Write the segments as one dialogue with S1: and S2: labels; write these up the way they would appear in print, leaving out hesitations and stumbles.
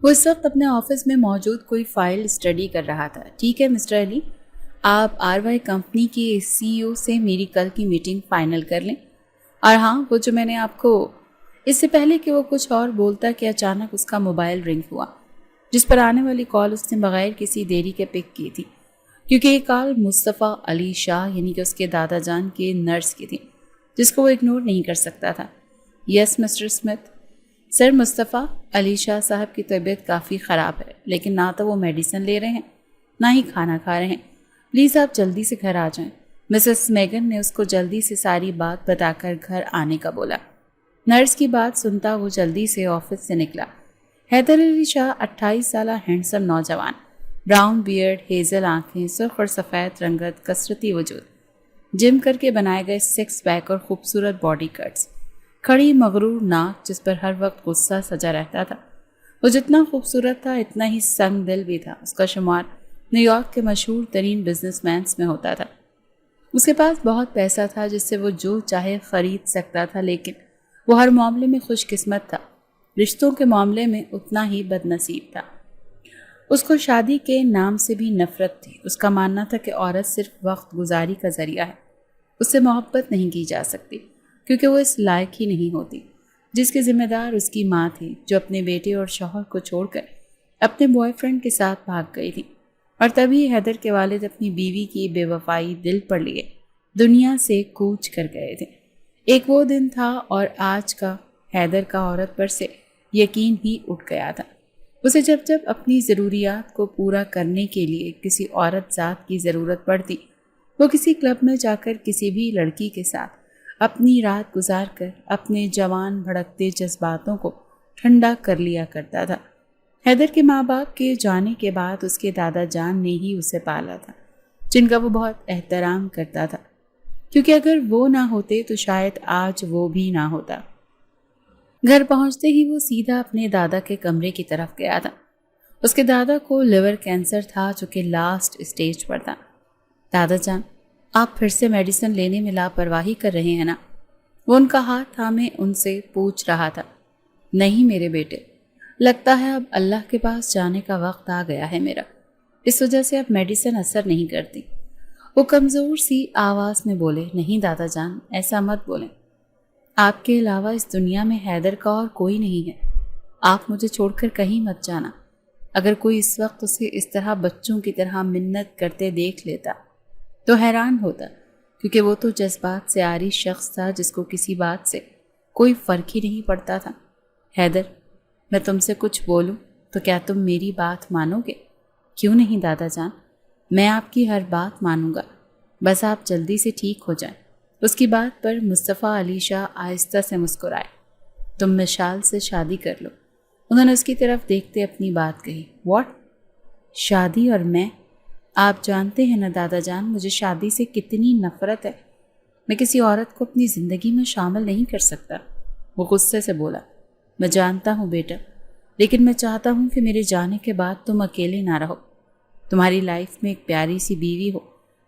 S1: وہ اس وقت اپنے آفس میں موجود کوئی فائل اسٹڈی کر رہا تھا۔ ٹھیک ہے مسٹر علی، آپ RY کمپنی کی CEO سے میری کل کی میٹنگ فائنل کر لیں۔ اور ہاں، وہ جو میں نے آپ کو اس سے پہلے کہ وہ کچھ اور بولتا کہ اچانک اس کا موبائل رنگ ہوا، جس پر آنے والی کال اس نے بغیر کسی دیری کے پک کی تھی، کیونکہ یہ کال مصطفیٰ علی شاہ یعنی کہ اس کے دادا جان کے نرس کی تھی، جس کو وہ اگنور نہیں کر سکتا تھا۔ یس مسٹر اسمتھ۔ سر، مصطفیٰ علی شاہ صاحب کی طبیعت کافی خراب ہے، لیکن نہ تو وہ میڈیسن لے رہے ہیں نہ ہی کھانا کھا رہے ہیں۔ پلیز آپ جلدی سے گھر آ جائیں۔ مسز میگن نے اس کو جلدی سے ساری بات بتا کر گھر آنے کا بولا۔ نرس کی بات سنتا وہ جلدی سے آفس سے نکلا۔ حیدر علی شاہ 28 سالہ ہینڈسم نوجوان، براؤن بیئرڈ، ہیزل آنکھیں، سرخ اور سفید رنگت، کثرتی وجود، جم کر کے بنائے گئے سکس پیک اور خوبصورت باڈی کٹس، کھڑی مغرور ناک جس پر ہر وقت غصہ سجا رہتا تھا۔ وہ جتنا خوبصورت تھا اتنا ہی سنگ دل بھی تھا۔ اس کا شمار نیو یارک کے مشہور ترین بزنس مینس میں ہوتا تھا۔ اس کے پاس بہت پیسہ تھا جس سے وہ جو چاہے خرید سکتا تھا، لیکن وہ ہر معاملے میں خوش قسمت تھا، رشتوں کے معاملے میں اتنا ہی بد نصیب تھا۔ اس کو شادی کے نام سے بھی نفرت تھی۔ اس کا ماننا تھا کہ عورت صرف وقت گزاری کا ذریعہ ہے، اس سے محبت نہیں کی جا سکتی کیونکہ وہ اس لائق ہی نہیں ہوتی۔ جس کی ذمہ دار اس کی ماں تھی، جو اپنے بیٹے اور شوہر کو چھوڑ کر اپنے بوائے فرینڈ کے ساتھ بھاگ گئی تھی، اور تبھی حیدر کے والد اپنی بیوی کی بے وفائی دل پر لیے دنیا سے کوچ کر گئے تھے۔ ایک وہ دن تھا اور آج کا حیدر کا عورت پر سے یقین ہی اٹھ گیا تھا۔ اسے جب جب اپنی ضروریات کو پورا کرنے کے لیے کسی عورت ذات کی ضرورت پڑتی، وہ کسی کلب میں جا کر کسی بھی لڑکی کے ساتھ اپنی رات گزار کر اپنے جوان بھڑکتے جذباتوں کو ٹھنڈا کر لیا کرتا تھا۔ حیدر کے ماں باپ کے جانے کے بعد اس کے دادا جان نے ہی اسے پالا تھا، جن کا وہ بہت احترام کرتا تھا، کیونکہ اگر وہ نہ ہوتے تو شاید آج وہ بھی نہ ہوتا۔ گھر پہنچتے ہی وہ سیدھا اپنے دادا کے کمرے کی طرف گیا تھا۔ اس کے دادا کو لیور کینسر تھا جو کہ لاسٹ اسٹیج پر تھا۔ دادا جان، آپ پھر سے میڈیسن لینے میں لاپرواہی کر رہے ہیں نا؟ وہ ان کا ہاتھ تھامے ان سے پوچھ رہا تھا۔ نہیں میرے بیٹے، لگتا ہے اب اللہ کے پاس جانے کا وقت آ گیا ہے میرا، اس وجہ سے اب میڈیسن اثر نہیں کرتی۔ وہ کمزور سی آواز میں بولے۔ نہیں دادا جان، ایسا مت بولیں، آپ کے علاوہ اس دنیا میں حیدر کا اور کوئی نہیں ہے۔ آپ مجھے چھوڑ کر کہیں مت جانا۔ اگر کوئی اس وقت اسے اس طرح بچوں کی طرح منت کرتے دیکھ لیتا تو حیران ہوتا، کیونکہ وہ تو جذبات سے عاری شخص تھا جس کو کسی بات سے کوئی فرق ہی نہیں پڑتا تھا۔ حیدر، میں تم سے کچھ بولوں تو کیا تم میری بات مانو گے؟ کیوں نہیں دادا جان، میں آپ کی ہر بات مانوں گا، بس آپ جلدی سے ٹھیک ہو جائیں۔ اس کی بات پر مصطفیٰ علی شاہ آہستہ سے مسکرائے۔ تم مشال سے شادی کر لو۔ انہوں نے اس کی طرف دیکھتے اپنی بات کہی۔ واٹ؟ شادی اور میں؟ آپ جانتے ہیں نا دادا جان، مجھے شادی سے کتنی نفرت ہے۔ میں کسی عورت کو اپنی زندگی میں شامل نہیں کر سکتا۔ وہ غصے سے بولا۔ میں جانتا ہوں بیٹا، لیکن میں چاہتا ہوں کہ میرے جانے کے بعد تم اکیلے نہ رہو، تمہاری لائف میں ایک پیاری سی بیوی ہو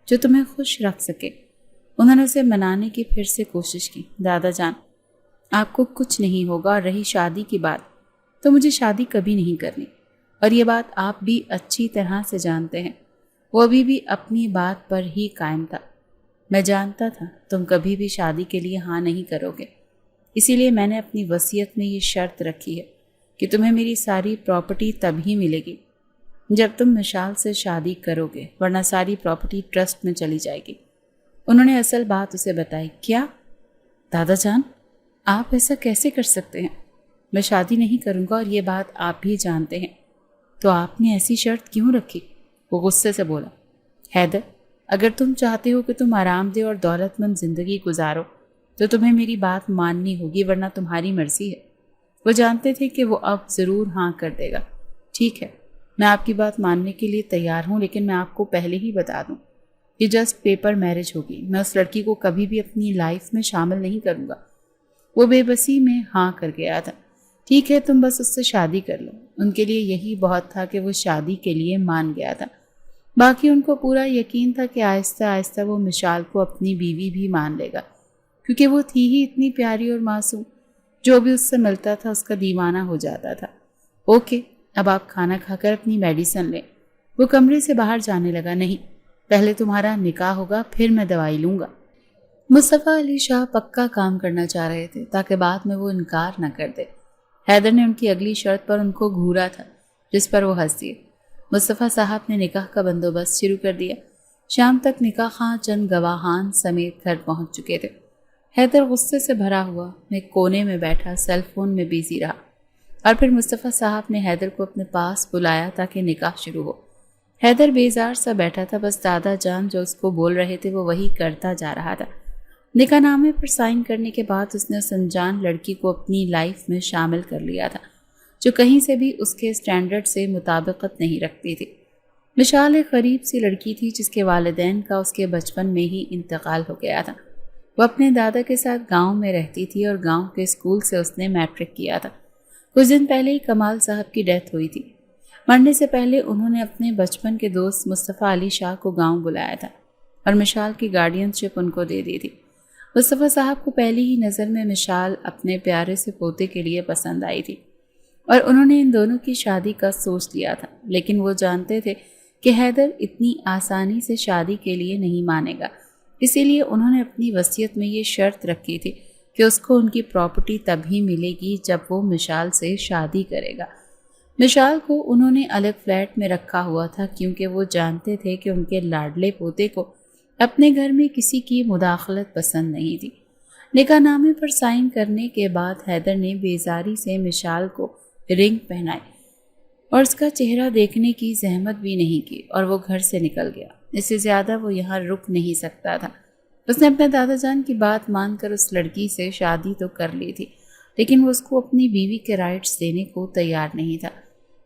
S1: جو تمہیں خوش رکھ سکے۔ انہوں نے اسے منانے کی پھر سے کوشش کی۔ دادا جان، آپ کو کچھ نہیں ہوگا، اور رہی شادی کی بات تو مجھے شادی کبھی نہیں کرنی، اور یہ بات آپ بھی اچھی طرح سے جانتے ہیں۔ وہ ابھی بھی اپنی بات پر ہی قائم تھا۔ میں جانتا تھا تم کبھی بھی شادی کے لیے ہاں نہیں کرو گے، اسی لیے میں نے اپنی وصیت میں یہ شرط رکھی ہے کہ تمہیں میری ساری پراپرٹی تب ہی ملے گی جب تم مشال سے شادی کرو گے، ورنہ ساری پراپرٹی ٹرسٹ میں چلی جائے گی۔ انہوں نے اصل بات اسے بتائی۔ کیا؟ دادا جان، آپ ایسا کیسے کر سکتے ہیں؟ میں شادی نہیں کروں گا، اور یہ بات آپ بھی جانتے ہیں۔ تو آپ نے ایسی شرط کیوں رکھی؟ وہ غصے سے بولا۔ حیدر، اگر تم چاہتے ہو کہ تم آرام دہ اور دولت مند زندگی گزارو تو تمہیں میری بات ماننی ہوگی، ورنہ تمہاری مرضی ہے۔ وہ جانتے تھے کہ وہ اب ضرور ہاں کر دے گا۔ ٹھیک ہے، میں آپ کی بات ماننے کے لیے تیار ہوں، لیکن میں آپ کو پہلے ہی بتا دوں، یہ جسٹ پیپر میرج ہوگی۔ میں اس لڑکی کو کبھی بھی اپنی لائف میں شامل نہیں کروں گا۔ وہ بے بسی میں ہاں کر گیا تھا۔ ٹھیک ہے، تم بس اس سے شادی کر لو۔ ان کے لیے یہی بہت تھا کہ وہ شادی کے لیے مان گیا تھا۔ باقی ان کو پورا یقین تھا کہ آہستہ آہستہ وہ مشال کو اپنی بیوی بھی مان لے گا، کیونکہ وہ تھی ہی اتنی پیاری اور معصوم، جو بھی اس سے ملتا تھا اس کا دیوانہ ہو جاتا تھا۔ اوکے، اب آپ کھانا کھا کر اپنی میڈیسن لیں۔ وہ کمرے سے باہر جانے لگا۔ نہیں، پہلے تمہارا نکاح ہوگا، پھر میں دوائی لوں گا۔ مصطفیٰ علی شاہ پکا کام کرنا چاہ رہے تھے تاکہ بعد میں وہ انکار نہ کر دے۔ حیدر نے ان کی اگلی شرط پر ان کو گھورا تھا، جس پر وہ ہنس دیے۔ مصطفیٰ صاحب نے نکاح کا بندوبست شروع کر دیا۔ شام تک نکاح خواہ چند گواہان سمیت گھر پہنچ چکے تھے۔ حیدر غصے سے بھرا ہوا ایک کونے میں بیٹھا سیل فون میں بیزی رہا، اور پھر مصطفیٰ صاحب نے حیدر کو اپنے پاس بلایا تاکہ نکاح شروع ہو۔ حیدر بیزار سا بیٹھا تھا، بس دادا جان جو اس کو بول رہے تھے وہ وہی کرتا جا رہا تھا۔ نکاح نامے پر سائن کرنے کے بعد اس نے اس انجان لڑکی کو اپنی لائف میں شامل کر لیا تھا، جو کہیں سے بھی اس کے سٹینڈرڈ سے مطابقت نہیں رکھتی تھی۔ مشال ایک غریب سی لڑکی تھی جس کے والدین کا اس کے بچپن میں ہی انتقال ہو گیا تھا۔ وہ اپنے دادا کے ساتھ گاؤں میں رہتی تھی اور گاؤں کے اسکول سے اس نے میٹرک کیا تھا۔ کچھ دن پہلے ہی کمال صاحب کی ڈیتھ ہوئی تھی۔ مرنے سے پہلے انہوں نے اپنے بچپن کے دوست مصطفیٰ علی شاہ کو گاؤں بلایا تھا اور مشال کی گارڈین شپ ان کو دے دی تھی۔ مصطفیٰ صاحب کو پہلی ہی نظر میں مشال اپنے پیارے سے پوتے کے لیے پسند آئی تھی اور انہوں نے ان دونوں کی شادی کا سوچ لیا تھا، لیکن وہ جانتے تھے کہ حیدر اتنی آسانی سے شادی کے لیے نہیں مانے گا۔ اسی لیے انہوں نے اپنی وصیت میں یہ شرط رکھی تھی کہ اس کو ان کی پراپرٹی تبھی ملے گی جب وہ مشال سے شادی کرے گا۔ مشال کو انہوں نے الگ فلیٹ میں رکھا ہوا تھا کیونکہ وہ جانتے تھے کہ ان کے لاڈلے پوتے کو اپنے گھر میں کسی کی مداخلت پسند نہیں تھی۔ نکاح نامے پر سائن کرنے کے بعد حیدر نے بیزاری سے مشال کو رنگ پہنائے اور اس کا چہرہ دیکھنے کی زحمت بھی نہیں کی اور وہ گھر سے نکل گیا۔ اس سے زیادہ وہ یہاں رک نہیں سکتا تھا۔ اس نے اپنے دادا جان کی بات مان کر اس لڑکی سے شادی تو کر لی تھی، لیکن وہ اس کو اپنی بیوی کے رائٹس دینے کو تیار نہیں تھا۔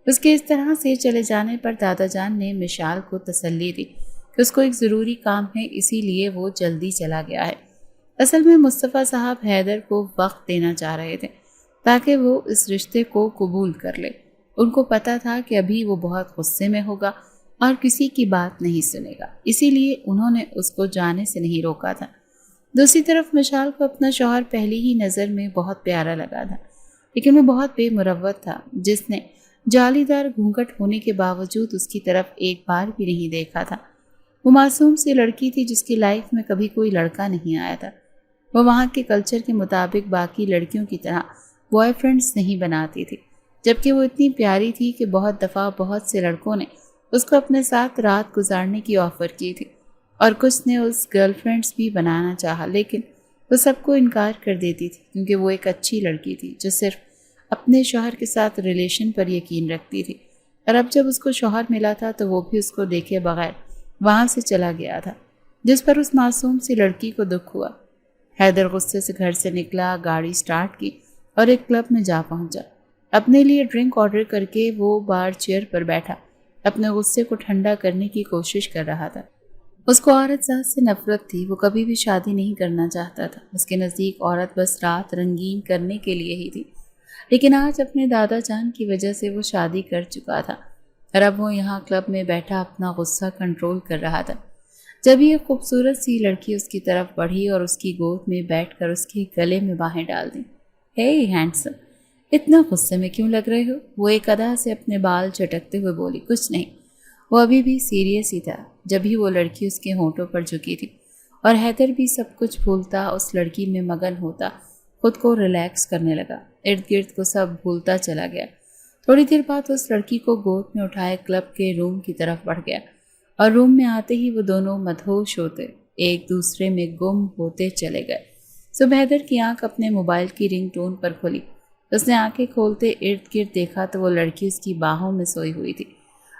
S1: اس کے اس طرح سے چلے جانے پر دادا جان نے مشال کو تسلی دی کہ اس کو ایک ضروری کام ہے، اسی لیے وہ جلدی چلا گیا ہے۔ اصل میں مصطفیٰ صاحب حیدر کو وقت دینا چاہ رہے تھے تاکہ وہ اس رشتے کو قبول کر لے۔ ان کو پتا تھا کہ ابھی وہ بہت غصے میں ہوگا اور کسی کی بات نہیں سنے گا، اسی لیے انہوں نے اس کو جانے سے نہیں روکا تھا۔ دوسری طرف مشال کو اپنا شوہر پہلی ہی نظر میں بہت پیارا لگا تھا، لیکن وہ بہت بے مروت تھا، جس نے جالی دار گھونگھٹ ہونے کے باوجود اس کی طرف ایک بار بھی نہیں دیکھا تھا۔ وہ معصوم سی لڑکی تھی جس کی لائف میں کبھی کوئی لڑکا نہیں آیا تھا۔ وہ وہاں کے کلچر کے مطابق باقی لڑکیوں کی طرح بوائے فرینڈز نہیں بناتی تھی، جبکہ وہ اتنی پیاری تھی کہ بہت دفعہ بہت سے لڑکوں نے اس کو اپنے ساتھ رات گزارنے کی آفر کی تھی اور کچھ نے اس گرل فرینڈز بھی بنانا چاہا، لیکن وہ سب کو انکار کر دیتی تھی کیونکہ وہ ایک اچھی لڑکی تھی جو صرف اپنے شوہر کے ساتھ ریلیشن پر یقین رکھتی تھی، اور اب جب اس کو شوہر ملا تھا تو وہ بھی اس کو دیکھے بغیر وہاں سے چلا گیا تھا، جس پر اس معصوم سی لڑکی کو دکھ ہوا۔ حیدر غصے سے گھر سے نکلا، گاڑی سٹارٹ کی اور ایک کلب میں جا پہنچا۔ اپنے لیے ڈرنک آرڈر کر کے وہ بار چیئر پر بیٹھا اپنے غصے کو ٹھنڈا کرنے کی کوشش کر رہا تھا۔ اس کو عورت ذات سے نفرت تھی، وہ کبھی بھی شادی نہیں کرنا چاہتا تھا۔ اس کے نزدیک عورت بس رات رنگین کرنے کے لیے ہی تھی، لیکن آج اپنے دادا جان کی وجہ سے وہ شادی کر چکا تھا اور اب وہ یہاں کلب میں بیٹھا اپنا غصہ کنٹرول کر رہا تھا۔ جب یہ خوبصورت سی لڑکی اس کی طرف بڑھی اور اس کی گود میں بیٹھ کر اس کے گلے میں باہیں ڈال دیں۔ ہے ہینڈسم، اتنا غصے میں کیوں لگ رہے ہو؟ وہ ایک ادا سے اپنے بال چٹکتے ہوئے بولی۔ کچھ نہیں، وہ ابھی بھی سیریس ہی تھا جب ہی وہ لڑکی اس کے ہونٹوں پر جھکی تھی، اور حیدر بھی سب کچھ بھولتا اس لڑکی میں مگن ہوتا خود کو ریلیکس کرنے لگا۔ ارد گرد کو سب بھولتا چلا گیا۔ تھوڑی دیر بعد اس لڑکی کو گود میں اٹھائے کلب کے روم کی طرف بڑھ گیا، اور روم میں آتے ہی وہ دونوں مدہوش ہوتے ایک دوسرے میں گم ہوتے چلے گئے۔ صبح حیدر کی آنکھ اپنے موبائل کی رنگ ٹون پر کھلی۔ اس نے آنکھیں کھولتے ارد گرد دیکھا تو وہ لڑکی اس کی باہوں میں سوئی ہوئی تھی۔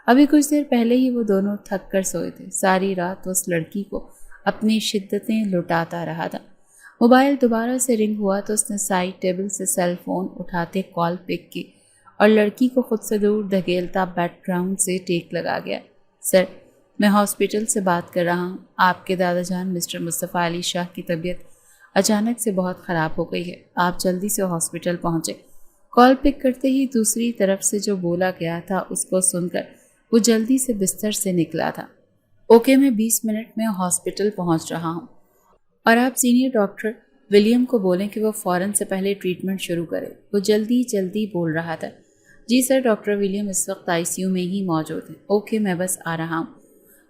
S1: ابھی کچھ دیر پہلے ہی وہ دونوں تھک کر سوئے تھے۔ ساری رات وہ اس لڑکی کو اپنی شدتیں لٹاتا رہا تھا۔ موبائل دوبارہ سے رنگ ہوا تو اس نے سائڈ ٹیبل سے سیل فون اٹھاتے کال پک کی اور لڑکی کو خود سے دور دھکیلتا بیک گراؤنڈ سے ٹیک لگا گیا۔ سر، میں ہاسپٹل سے بات کر رہا ہوں۔ آپ کے دادا جان مسٹر مصطفیٰ علی شاہ کی طبیعت اچانک سے بہت خراب ہو گئی ہے، آپ جلدی سے ہاسپٹل پہنچے۔ کال پک کرتے ہی دوسری طرف سے جو بولا گیا تھا اس کو سن کر وہ جلدی سے بستر سے نکلا تھا۔ اوکے، میں 20 منٹ میں ہاسپٹل پہنچ رہا ہوں، اور آپ سینئر ڈاکٹر ولیم کو بولیں کہ وہ فوراً سے پہلے ٹریٹمنٹ شروع کرے۔ وہ جلدی بول رہا تھا۔ جی سر، ڈاکٹر ولیم اس وقت ICU میں ہی موجود ہیں۔ اوکے، میں بس آ رہا ہوں۔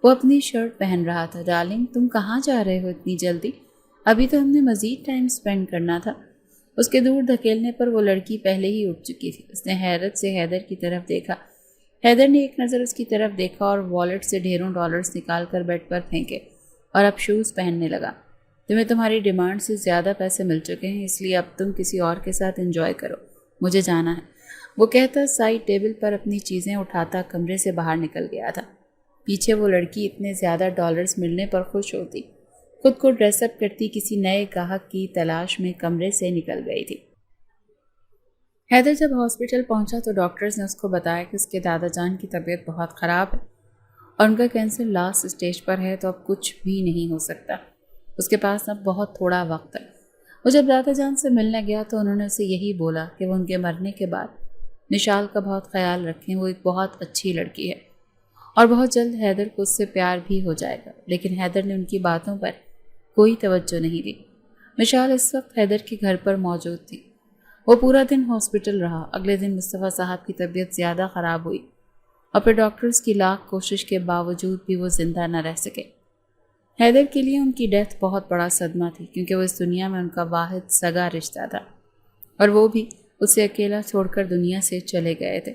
S1: وہ اپنی شرٹ پہن رہا تھا۔ ڈارلنگ، تم کہاں جا رہے ہو اتنی جلدی؟ ابھی تو ہم نے مزید ٹائم سپینڈ کرنا تھا۔ اس کے دور دھکیلنے پر وہ لڑکی پہلے ہی اٹھ چکی تھی۔ اس نے حیرت سے حیدر کی طرف دیکھا۔ حیدر نے ایک نظر اس کی طرف دیکھا اور والیٹ سے ڈھیروں ڈالرز نکال کر بیڈ پر پھینکے اور اب شوز پہننے لگا۔ تمہیں تمہاری ڈیمانڈ سے زیادہ پیسے مل چکے ہیں، اس لیے اب تم کسی اور کے ساتھ انجوائے کرو، مجھے جانا ہے۔ وہ کہتا سائڈ ٹیبل پر اپنی چیزیں اٹھاتا کمرے سے باہر نکل گیا تھا۔ پیچھے وہ لڑکی اتنے زیادہ ڈالرز ملنے پر خوش ہوتی، خود کو ڈریس اپ کرتی کسی نئے گاہک کی تلاش میں کمرے سے نکل گئی تھی۔ حیدر جب ہاسپٹل پہنچا تو ڈاکٹرز نے اس کو بتایا کہ اس کے دادا جان کی طبیعت بہت خراب ہے اور ان کا کینسر لاسٹ اسٹیج پر ہے، تو اب کچھ بھی نہیں ہو سکتا۔ اس کے پاس اب بہت تھوڑا وقت ہے۔ وہ جب دادا جان سے ملنے گیا تو انہوں نے اسے یہی بولا کہ وہ ان کے مرنے کے بعد نشال کا بہت خیال رکھیں، وہ ایک بہت اچھی لڑکی ہے اور بہت جلد حیدر کو اس سے پیار بھی ہو جائے گا۔ لیکن حیدر نے ان کی باتوں پر کوئی توجہ نہیں دی۔ نشال اس وقت حیدر کے گھر پر موجود تھی۔ وہ پورا دن ہاسپٹل رہا۔ اگلے دن مصطفیٰ صاحب کی طبیعت زیادہ خراب ہوئی اور پھر ڈاکٹرز کی لاکھ کوشش کے باوجود بھی وہ زندہ نہ رہ سکے۔ حیدر کے لیے ان کی ڈیتھ بہت بڑا صدمہ تھی، کیونکہ وہ اس دنیا میں ان کا واحد سگا رشتہ تھا اور وہ بھی اسے اکیلا چھوڑ کر دنیا سے چلے گئے تھے۔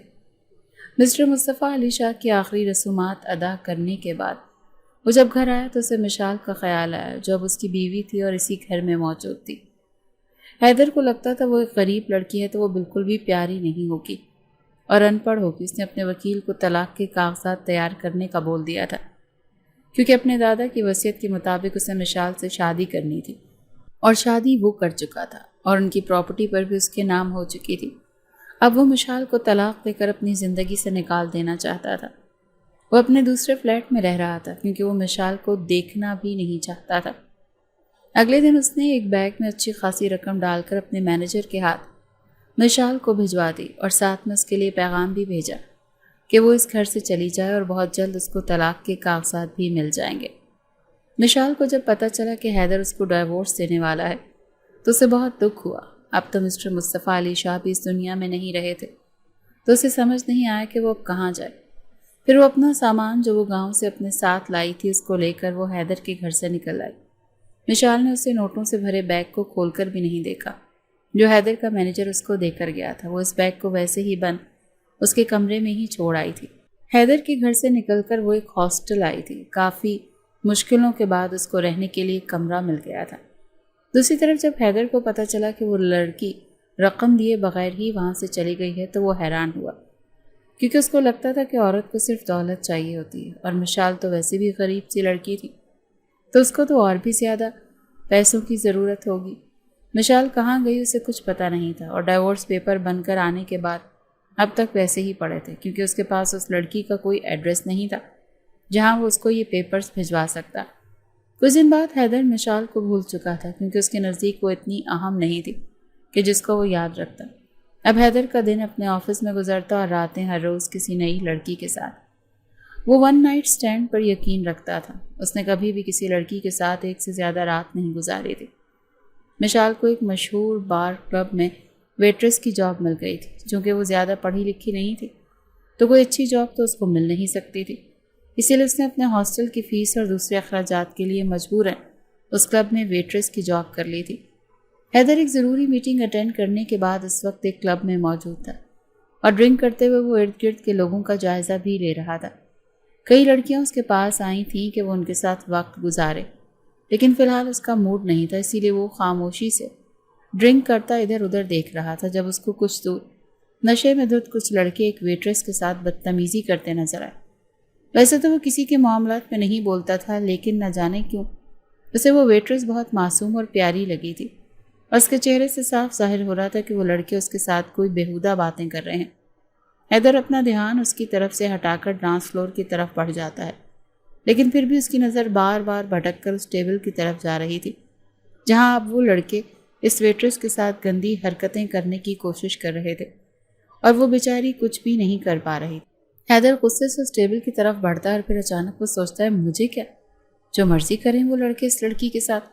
S1: مسٹر مصطفیٰ علی شاہ کی آخری رسومات ادا کرنے کے بعد وہ جب گھر آیا تو اسے مشال کا خیال آیا، جو اب اس کی بیوی تھی اور اسی گھر میں موجود تھی۔ حیدر کو لگتا تھا وہ ایک غریب لڑکی ہے تو وہ بالکل بھی پیاری نہیں ہوگی اور ان پڑھ ہوگی۔ اس نے اپنے وکیل کو طلاق کے کاغذات تیار کرنے کا بول دیا تھا، کیونکہ اپنے دادا کی وصیت کے مطابق اسے مشال سے شادی کرنی تھی اور شادی وہ کر چکا تھا اور ان کی پراپرٹی پر بھی اس کے نام ہو چکی تھی۔ اب وہ مشال کو طلاق دے کر اپنی زندگی سے نکال دینا چاہتا تھا۔ وہ اپنے دوسرے فلیٹ میں رہ رہا تھا کیونکہ وہ مشال کو دیکھنا بھی نہیں چاہتا تھا۔ اگلے دن اس نے ایک بیگ میں اچھی خاصی رقم ڈال کر اپنے مینیجر کے ہاتھ مشال کو بھجوا دی اور ساتھ میں اس کے لیے پیغام بھی بھیجا کہ وہ اس گھر سے چلی جائے اور بہت جلد اس کو طلاق کے کاغذات بھی مل جائیں گے۔ مشال کو جب پتہ چلا کہ حیدر اس کو ڈائیورس دینے والا ہے تو اسے بہت دکھ ہوا۔ اب تو مسٹر مصطفیٰ علی شاہ بھی اس دنیا میں نہیں رہے تھے تو اسے سمجھ نہیں آیا کہ وہ اب کہاں جائے۔ پھر وہ اپنا سامان جو وہ گاؤں سے اپنے ساتھ لائی تھی اس کو لے کر وہ حیدر کے گھر سے نکل آئی۔ مشال نے اسے نوٹوں سے بھرے بیگ کو کھول کر بھی نہیں دیکھا جو حیدر کا مینیجر اس کو دے کر گیا تھا۔ وہ اس بیگ کو ویسے ہی بند اس کے کمرے میں ہی چھوڑ آئی تھی۔ حیدر کے گھر سے نکل کر وہ ایک ہاسٹل آئی تھی۔ کافی مشکلوں کے بعد اس کو رہنے کے لیے ایک کمرہ مل گیا تھا۔ دوسری طرف جب حیدر کو پتہ چلا کہ وہ لڑکی رقم دیے بغیر ہی وہاں سے چلی گئی ہے تو وہ حیران ہوا، کیونکہ اس کو لگتا تھا کہ عورت کو صرف دولت چاہیے ہوتی ہے اور مشال تو ویسے بھی غریب سی لڑکی تھی تو اس کو تو اور بھی زیادہ پیسوں کی ضرورت ہوگی۔ مشال کہاں گئی اسے کچھ پتہ نہیں تھا اور ڈائیورس پیپر بن کر آنے کے بعد اب تک ویسے ہی پڑے تھے، کیونکہ اس کے پاس اس لڑکی کا کوئی ایڈریس نہیں تھا جہاں وہ اس کو یہ پیپرز بھجوا سکتا۔ کچھ دن بعد حیدر مشال کو بھول چکا تھا کیونکہ اس کے نزدیک وہ اتنی اہم نہیں تھی کہ جس کو وہ یاد رکھتا۔ اب حیدر کا دن اپنے آفس میں گزرتا اور راتیں ہر روز کسی نئی لڑکی کے ساتھ۔ وہ ون نائٹ سٹینڈ پر یقین رکھتا تھا۔ اس نے کبھی بھی کسی لڑکی کے ساتھ ایک سے زیادہ رات نہیں گزاری تھی۔ مشال کو ایک مشہور بار کلب میں ویٹریس کی جاب مل گئی تھی۔ چونکہ وہ زیادہ پڑھی لکھی نہیں تھی تو کوئی اچھی جاب تو اس کو مل نہیں سکتی تھی، اسی لیے اس نے اپنے ہاسٹل کی فیس اور دوسرے اخراجات کے لیے مجبوراً اس کلب میں ویٹریس کی جاب کر لی تھی۔ حیدر ایک ضروری میٹنگ اٹینڈ کرنے کے بعد اس وقت ایک کلب میں موجود تھا اور ڈرنک کرتے ہوئے وہ ارد گرد کے لوگوں کا جائزہ بھی لے رہا تھا۔ کئی لڑکیاں اس کے پاس آئی تھیں کہ وہ ان کے ساتھ وقت گزارے، لیکن فی الحال اس کا موڈ نہیں تھا، اسی لیے وہ خاموشی سے ڈرنک کرتا ادھر ادھر دیکھ رہا تھا جب اس کو کچھ دور نشے میں دھت کچھ لڑکے ایک ویٹریس کے ساتھ بدتمیزی کرتے نظر آئے۔ ویسے تو وہ کسی کے معاملات میں نہیں بولتا تھا، لیکن نہ جانے کیوں اسے وہ ویٹریس بہت معصوم اور پیاری لگی تھی اور اس کے چہرے سے صاف ظاہر ہو رہا تھا کہ وہ لڑکے اس کے ساتھ کوئی بیہودہ باتیں کر رہے ہیں۔ حیدر اپنا دھیان اس کی طرف سے ہٹا کر ڈانس فلور کی طرف بڑھ جاتا ہے، لیکن پھر بھی اس کی نظر بار بار بھٹک کر اس ٹیبل کی طرف جا رہی تھی جہاں اب وہ لڑکے اس ویٹریس کے ساتھ گندی حرکتیں کرنے کی کوشش کر رہے تھے اور وہ بیچاری کچھ بھی نہیں کر پا رہی۔ حیدر غصے سے اس ٹیبل کی طرف بڑھتا ہے اور پھر اچانک وہ سوچتا ہے مجھے کیا، جو مرضی کریں وہ لڑکے اس لڑکی کے ساتھ۔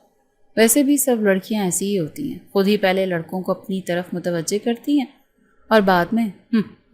S1: ویسے بھی سب لڑکیاں ایسی ہی ہوتی ہیں، خود ہی پہلے لڑکوں کو اپنی طرف متوجہ کرتی ہیں اور بعد میں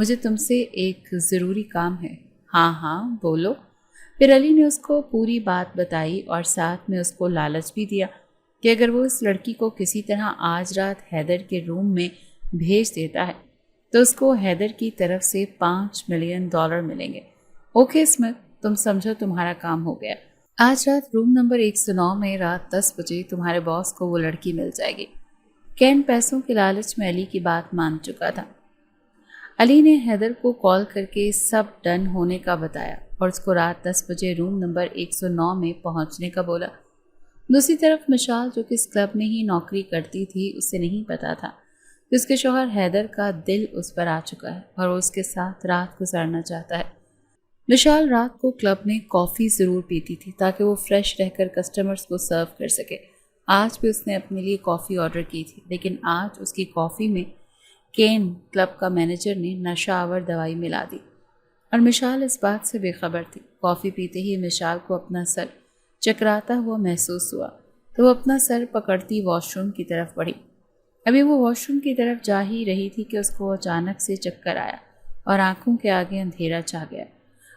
S1: مجھے تم سے ایک ضروری کام ہے۔ ہاں ہاں بولو۔ پھر علی نے اس کو پوری بات بتائی اور ساتھ میں اس کو لالچ بھی دیا کہ اگر وہ اس لڑکی کو کسی طرح آج رات حیدر کے روم میں بھیج دیتا ہے تو اس کو حیدر کی طرف سے $5 ملین ملیں گے۔ اوکے اسمتھ، تم سمجھو تمہارا کام ہو گیا۔ آج رات روم نمبر 109 میں رات 10 بجے تمہارے باس کو وہ لڑکی مل جائے گی۔ کین پیسوں کے لالچ میں علی کی بات مان چکا تھا۔ علی نے حیدر کو کال کر کے سب ڈن ہونے کا بتایا اور اس کو رات 10 بجے روم نمبر 109 میں پہنچنے کا بولا۔ دوسری طرف مشال جو کہ اس کلب میں ہی نوکری کرتی تھی، اسے نہیں پتا تھا کہ اس کے شوہر حیدر کا دل اس پر آ چکا ہے اور وہ اس کے ساتھ رات گزارنا چاہتا ہے۔ مشال رات کو کلب میں کافی ضرور پیتی تھی تاکہ وہ فریش رہ کر کسٹمرز کو سرو کر سکے۔ آج بھی اس نے اپنے لیے کافی آرڈر کی تھی، لیکن آج اس کی کافی میں کین کلب کا مینیجر نے نشہ آور دوائی ملا دی اور مشال اس بات سے بے خبر تھی۔ کافی پیتے ہی مشال کو اپنا سر چکراتا ہوا محسوس ہوا تو وہ اپنا سر پکڑتی واش روم کی طرف بڑھی۔ ابھی وہ واش روم کی طرف جا ہی رہی تھی کہ اس کو اچانک سے چکر آیا اور آنکھوں کے آگے اندھیرا چھا گیا۔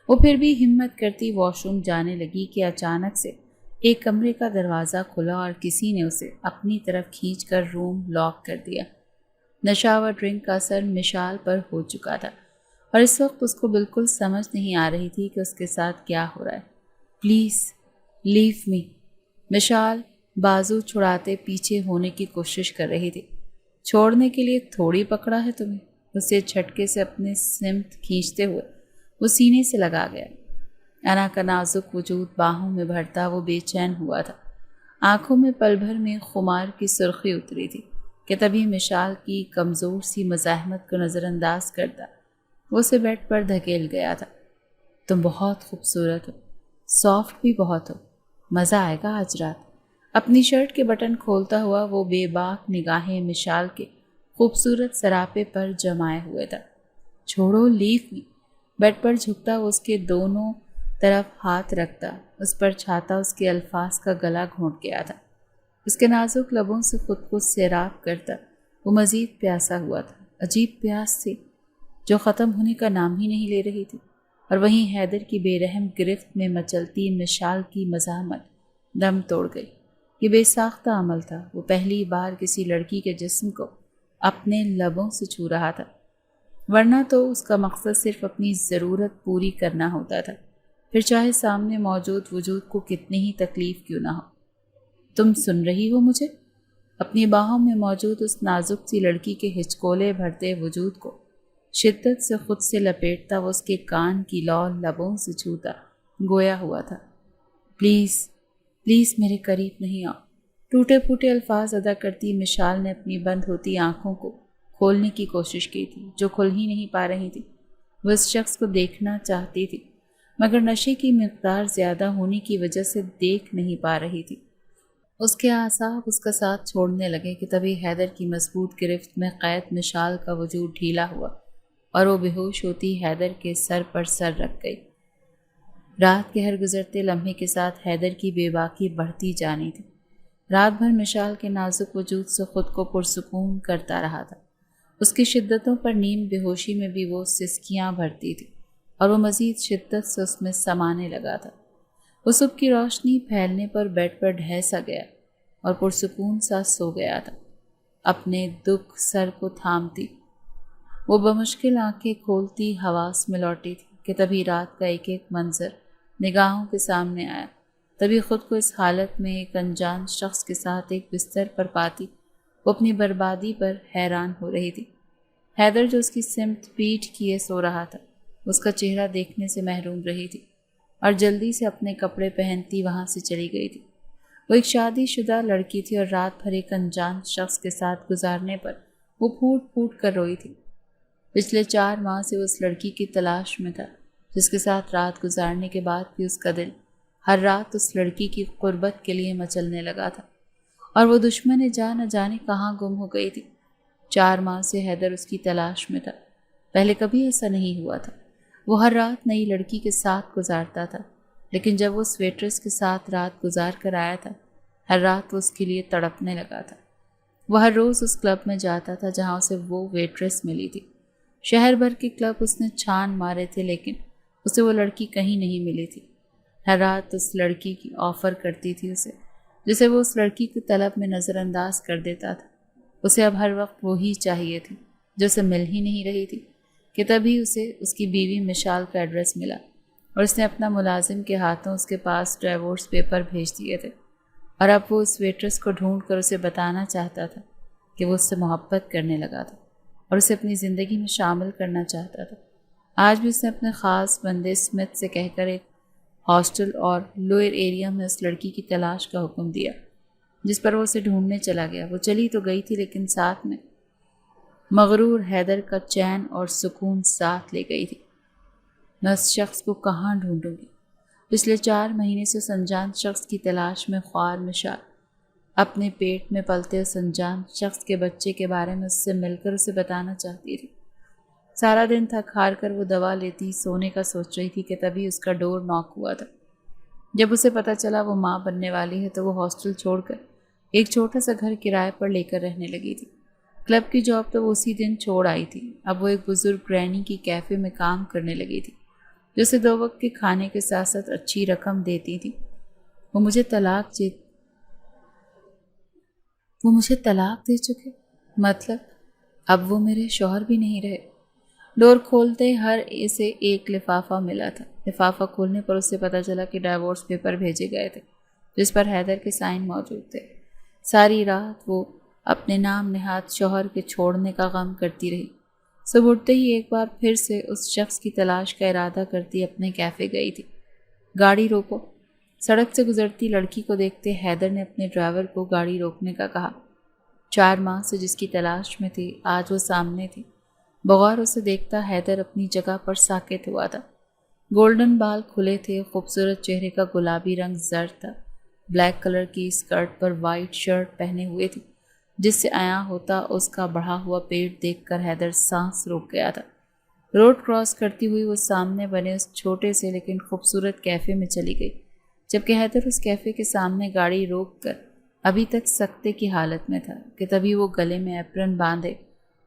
S1: وہ پھر بھی ہمت کرتی واش روم جانے لگی کہ اچانک سے ایک کمرے کا دروازہ کھلا اور کسی نے اسے اپنی طرف کھینچ کر روم لاک کر دیا۔ نشہ ڈرنک کا اثر مشال پر ہو چکا تھا اور اس وقت اس کو بالکل سمجھ نہیں آ رہی تھی کہ اس کے ساتھ کیا ہو رہا ہے۔ پلیز لیو می۔ مشال بازو چھڑاتے پیچھے ہونے کی کوشش کر رہی تھی۔ چھوڑنے کے لیے تھوڑی پکڑا ہے تمہیں؟ اسے جھٹکے سے اپنے سمت کھینچتے ہوئے وہ سینے سے لگا گیا۔ انا کا نازک وجود باہوں میں بھرتا وہ بے چین ہوا تھا۔ آنکھوں میں پل بھر میں خمار کی سرخی اتری تھی کہ تبھی مشال کی کمزور سی مزاحمت کو نظر انداز کرتا وہ اسے بیڈ پر دھکیل گیا تھا۔ تم بہت خوبصورت ہو، سافٹ بھی بہت ہو، مزہ آئے گا آج رات۔ اپنی شرٹ کے بٹن کھولتا ہوا وہ بے باک نگاہیں مشال کے خوبصورت سراپے پر جمائے ہوئے تھا۔ چھوڑو، لیو می۔ بیڈ پر جھکتا وہ اس کے دونوں طرف ہاتھ رکھتا، اس پر چھاتا اس کے الفاظ کا گلا گھونٹ گیا تھا۔ اس کے نازک لبوں سے خود کو سیراب کرتا وہ مزید پیاسا ہوا تھا، عجیب پیاس تھی جو ختم ہونے کا نام ہی نہیں لے رہی تھی۔ اور وہیں حیدر کی بے رحم گرفت میں مچلتی مشال کی مزاحمت دم توڑ گئی۔ یہ بے ساختہ عمل تھا۔ وہ پہلی بار کسی لڑکی کے جسم کو اپنے لبوں سے چھو رہا تھا، ورنہ تو اس کا مقصد صرف اپنی ضرورت پوری کرنا ہوتا تھا، پھر چاہے سامنے موجود وجود کو کتنی ہی تکلیف کیوں نہ ہو۔ تم سن رہی ہو مجھے؟ اپنی باہوں میں موجود اس نازک سی لڑکی کے ہچکولے بھرتے وجود کو شدت سے خود سے لپیٹتا وہ اس کے کان کی لو لبوں سے چھوتا گویا ہوا تھا۔ پلیز پلیز میرے قریب نہیں آؤ۔ ٹوٹے پھوٹے الفاظ ادا کرتی مشال نے اپنی بند ہوتی آنکھوں کو کھولنے کی کوشش کی تھی جو کھل ہی نہیں پا رہی تھی۔ وہ اس شخص کو دیکھنا چاہتی تھی مگر نشے کی مقدار زیادہ ہونے کی وجہ سے دیکھ نہیں پا رہی تھی۔ اس کے اعصاب اس کا ساتھ چھوڑنے لگے کہ تبھی حیدر کی مضبوط گرفت میں قید مشال کا وجود ڈھیلا ہوا اور وہ بے ہوش ہوتی حیدر کے سر پر سر رکھ گئی۔ رات کے ہر گزرتے لمحے کے ساتھ حیدر کی بے باکی بڑھتی جانی تھی۔ رات بھر مشال کے نازک وجود سے خود کو پرسکون کرتا رہا تھا۔ اس کی شدتوں پر نیم بے ہوشی میں بھی وہ سسکیاں بھرتی تھی اور وہ مزید شدت سے اس میں سمانے لگا تھا۔ وہ صبح کی روشنی پھیلنے پر بیڈ پر ڈھہ سا گیا اور پرسکون سا سو گیا تھا، اپنے دکھ سر کو تھامتی۔ وہ بمشکل آنکھیں کھولتی حواس میں لوٹی تھی کہ تبھی رات کا ایک ایک منظر نگاہوں کے سامنے آیا۔ تبھی خود کو اس حالت میں ایک انجان شخص کے ساتھ ایک بستر پر پاتی وہ اپنی بربادی پر حیران ہو رہی تھی۔ حیدر جو اس کی سمت پیٹھ کیے سو رہا تھا، اس کا چہرہ دیکھنے سے محروم رہی تھی اور جلدی سے اپنے کپڑے پہنتی وہاں سے چلی گئی تھی۔ وہ ایک شادی شدہ لڑکی تھی اور رات بھر ایک انجان شخص کے ساتھ گزارنے پر وہ پھوٹ پھوٹ کر روئی تھی۔ پچھلے 4 ماہ سے وہ اس لڑکی کی تلاش میں تھا جس کے ساتھ رات گزارنے کے بعد بھی اس کا دل ہر رات اس لڑکی کی قربت کے لیے مچلنے لگا تھا، اور وہ دشمن جان نہ جانے کہاں گم ہو گئی تھی۔ 4 ماہ سے حیدر اس کی تلاش میں تھا۔ پہلے کبھی ایسا نہیں ہوا تھا۔ وہ ہر رات نئی لڑکی کے ساتھ گزارتا تھا، لیکن جب وہ اس ویٹرس کے ساتھ رات گزار کر آیا تھا، ہر رات وہ اس کے لیے تڑپنے لگا تھا۔ وہ ہر روز اس کلب میں جاتا تھا جہاں اسے وہ ویٹرس ملی تھی، شہر بھر کے کلب اس نے چھان مارے تھے لیکن اسے وہ لڑکی کہیں نہیں ملی تھی۔ ہر رات اس لڑکی کی آفر کرتی تھی اسے، جسے وہ اس لڑکی کی طلب میں نظر انداز کر دیتا تھا۔ اسے اب ہر وقت وہی چاہیے تھی جو اسے مل ہی نہیں رہی تھی کہ تبھی اسے اس کی بیوی مشال کا ایڈریس ملا اور اس نے اپنا ملازم کے ہاتھوں اس کے پاس ڈیورس پیپر بھیج دیے تھے، اور اب وہ اس ویٹرس کو ڈھونڈ کر اسے بتانا چاہتا تھا کہ وہ اس سے محبت کرنے لگا تھا اور اسے اپنی زندگی میں شامل کرنا چاہتا تھا۔ آج بھی اس نے اپنے خاص بندے اسمتھ سے کہہ کر ایک ہاسٹل اور لوئر ایریا میں اس لڑکی کی تلاش کا حکم دیا جس پر وہ اسے ڈھونڈنے چلا گیا۔ وہ چلی تو گئی تھی لیکن ساتھ میں مغرور حیدر کا چین اور سکون ساتھ لے گئی تھی۔ میں اس شخص کو کہاں ڈھونڈوں گی؟ پچھلے 4 مہینے سے اس انجان شخص کی تلاش میں خوار مشال اپنے پیٹ میں پلتے اس انجان شخص کے بچے کے بارے میں اس سے مل کر اسے بتانا چاہتی تھی۔ سارا دن تھک ہار کر وہ دوا لیتی سونے کا سوچ رہی تھی کہ تبھی اس کا ڈور ناک ہوا تھا۔ جب اسے پتہ چلا وہ ماں بننے والی ہے تو وہ ہاسٹل چھوڑ کر ایک چھوٹا سا گھر کرائے پر لے کر رہنے لگی تھی۔ کلب کی جاب تو وہ اسی دن چھوڑ آئی تھی۔ اب وہ ایک بزرگ گرینی کی کیفے میں کام کرنے لگی تھی جو اسے 2 وقت کے کھانے کے ساتھ ساتھ اچھی رقم دیتی تھی۔ وہ مجھے طلاق دے چکے، مطلب اب وہ میرے شوہر بھی نہیں رہے۔ ڈور کھولتے ہر اسے ایک لفافہ ملا تھا۔ لفافہ کھولنے پر اسے پتہ چلا کہ ڈیورس پیپر بھیجے گئے تھے جس پر حیدر کے سائن موجود تھے۔ ساری رات وہ اپنے نام نہاد شوہر کے چھوڑنے کا غم کرتی رہی۔ صبح اٹھتے ہی ایک بار پھر سے اس شخص کی تلاش کا ارادہ کرتی اپنے کیفے گئی تھی۔ گاڑی روکو۔ سڑک سے گزرتی لڑکی کو دیکھتے حیدر نے اپنے ڈرائیور کو گاڑی روکنے کا کہا۔ 4 ماہ سے جس کی تلاش میں تھی آج وہ سامنے تھی۔ بغور اسے دیکھتا حیدر اپنی جگہ پر ساکت ہوا تھا۔ گولڈن بال کھلے تھے، خوبصورت چہرے کا گلابی رنگ زرد تھا، بلیک کلر کی اسکرٹ پر وائٹ شرٹ پہنے ہوئے تھی جس سے عیاں ہوتا اس کا بڑھا ہوا پیٹ دیکھ کر حیدر سانس روک گیا تھا۔ روڈ کراس کرتی ہوئی وہ سامنے بنے اس چھوٹے سے لیکن خوبصورت کیفے میں چلی گئی۔ جبکہ حیدر اس کیفے کے سامنے گاڑی روک کر ابھی تک سکتے کی حالت میں تھا کہ تبھی وہ گلے میں ایپرن باندھے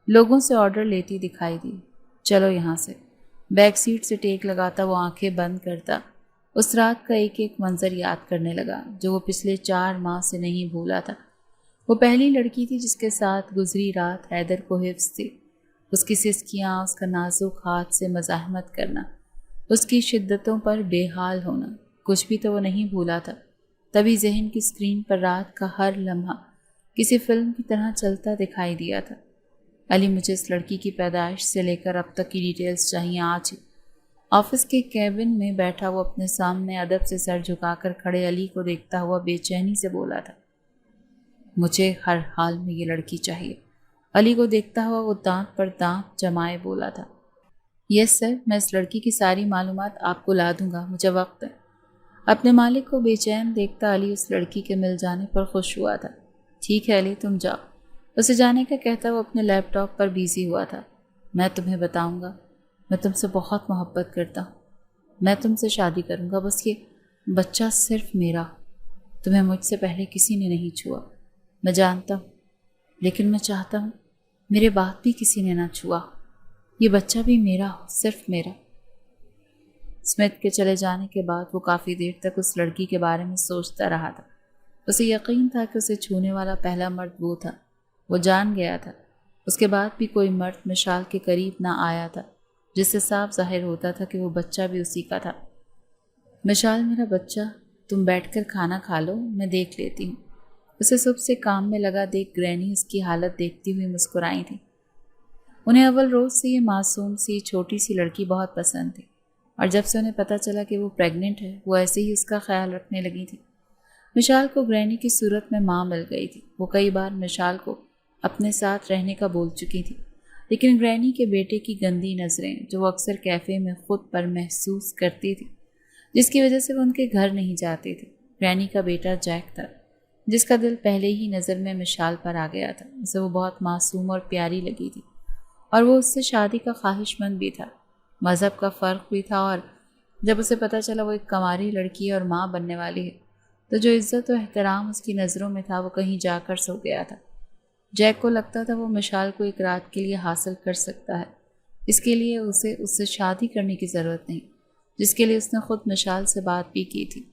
S1: لوگوں سے آرڈر لیتی دکھائی دی۔ چلو یہاں سے۔ بیک سیٹ سے ٹیک لگاتا وہ آنکھیں بند کرتا اس رات کا ایک ایک منظر یاد کرنے لگا جو وہ پچھلے 4 ماہ سے نہیں بھولا تھا۔ وہ پہلی لڑکی تھی جس کے ساتھ گزری رات حیدر کو حفظ تھی۔ اس کی سسکیاں، اس کا نازک ہاتھ سے مزاحمت کرنا، اس کی شدتوں پر بے حال ہونا، کچھ بھی تو وہ نہیں بھولا تھا۔ تبھی ذہن کی اسکرین پر رات کا ہر لمحہ کسی فلم کی طرح چلتا دکھائی دیا تھا۔ علی، مجھے اس لڑکی کی پیدائش سے لے کر اب تک کی ڈیٹیلز چاہیے آج ہی۔ آفس کے کیبن میں بیٹھا وہ اپنے سامنے ادب سے سر جھکا کر کھڑے علی کو دیکھتا ہوا بے چینی سے بولا تھا۔ مجھے ہر حال میں یہ لڑکی چاہیے۔ علی کو دیکھتا ہوا وہ دانت پر دانت جمائے بولا تھا۔ یس سر، میں اس لڑکی کی ساری معلومات آپ کو لا دوں گا، مجھے وقت ہے۔ اپنے مالک کو بے چین دیکھتا علی اس لڑکی کے مل جانے پر خوش ہوا تھا۔ ٹھیک ہے علی، تم جاؤ، اسے جانے کا کہتا وہ اپنے لیپ ٹاپ پر بیزی ہوا تھا۔ میں تمہیں بتاؤں گا، میں تم سے بہت محبت کرتا ہوں، میں تم سے شادی کروں گا، بس یہ بچہ صرف میرا، تمہیں مجھ سے پہلے کسی نے نہیں چھوا، میں جانتا ہوں، لیکن میں چاہتا ہوں میرے بعد بھی کسی نے نہ چھوا، یہ بچہ بھی میرا ہو، صرف میرا۔ اسمتھ کے چلے جانے کے بعد وہ کافی دیر تک اس لڑکی کے بارے میں سوچتا رہا تھا۔ اسے یقین تھا کہ اسے چھونے والا پہلا مرد وہ تھا۔ وہ جان گیا تھا اس کے بعد بھی کوئی مرد مشال کے قریب نہ آیا تھا جس سے صاف ظاہر ہوتا تھا کہ وہ بچہ بھی اسی کا تھا۔ مشال میرا بچہ، تم بیٹھ کر کھانا کھا لو، میں دیکھ لیتی ہوں۔ اسے صبح سے کام میں لگا دیکھ گرینی اس کی حالت دیکھتی ہوئی مسکرائی تھی۔ انہیں اول روز سے یہ معصوم سی چھوٹی سی لڑکی بہت پسند تھی، اور جب سے انہیں پتہ چلا کہ وہ پریگننٹ ہے وہ ایسے ہی اس کا خیال رکھنے لگی تھی۔ مشال کو گرینی کی صورت میں ماں مل گئی تھی۔ وہ کئی بار مشال کو اپنے ساتھ رہنے کا بول چکی تھی، لیکن گرینی کے بیٹے کی گندی نظریں جو وہ اکثر کیفے میں خود پر محسوس کرتی تھی، جس کی وجہ سے وہ ان کے گھر نہیں جاتی تھی۔ گرینی کا بیٹا جیک تھا جس کا دل پہلے ہی نظر میں مشال پر آ گیا تھا۔ اسے وہ بہت معصوم اور پیاری لگی تھی، اور وہ اس سے شادی کا خواہش مند بھی تھا۔ مذہب کا فرق بھی تھا، اور جب اسے پتہ چلا وہ ایک کنواری لڑکی اور ماں بننے والی ہے تو جو عزت و احترام اس کی نظروں میں تھا وہ کہیں جا کر سو گیا تھا۔ جیک کو لگتا تھا وہ مشال کو ایک رات کے لیے حاصل کر سکتا ہے، اس کے لیے اسے اس سے شادی کرنے کی ضرورت نہیں، جس کے لیے اس نے خود مشال سے بات بھی کی تھی۔